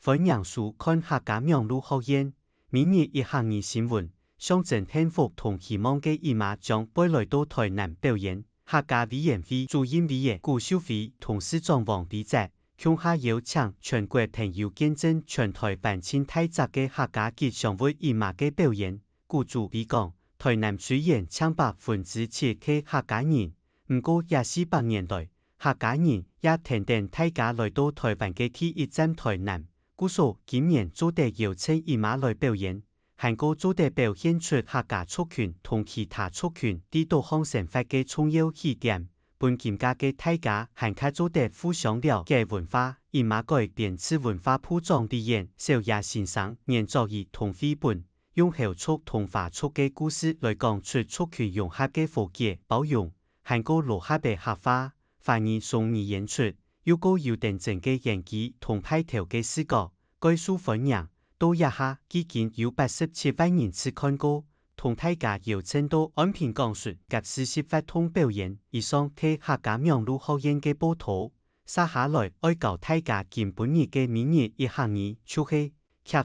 分享书看客家苗路學院，每日一行二新聞，象徵幸福同希望嘅姨媽將會來到台南表演。客家委員會主任委員顧秀妃同市長王美澤，向下邀請全國朋友見證全台辦千大集嘅客家吉祥會姨媽嘅表演。顧主委講，台南雖然7%嘅客家人，唔過2400年代，客家人也天天大家來到台灣嘅第一站台南。故所今年做得邀請姨媽來表演，韓國做得表現出客家族群同其他族群地道項生活嘅重要起點。本今家嘅大家韓卡做得互相了解文化，姨媽改變此文化鋪裝地演，小野先生研作以同繪本，用後族同華族嘅故事來講出族群融合嘅和諧包容，韓國落下嘅客話，反而從而演出。要個要定正嘅演技同派頭嘅視覺，概述分享，到一下已經有87萬人次看過，同大家邀請到安平講述及40發通表演，以上係客家苗路學院嘅報道。接下來愛教大家見本日嘅每日一行二，就係劇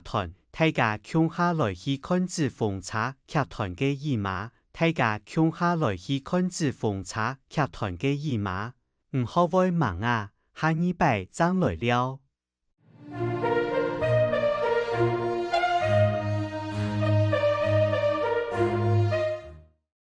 團，大家共下來去看紙風車劇團嘅姨媽，大家共下來去看紙風車劇團嘅姨媽。唔好會忙啊，下禮拜再來了。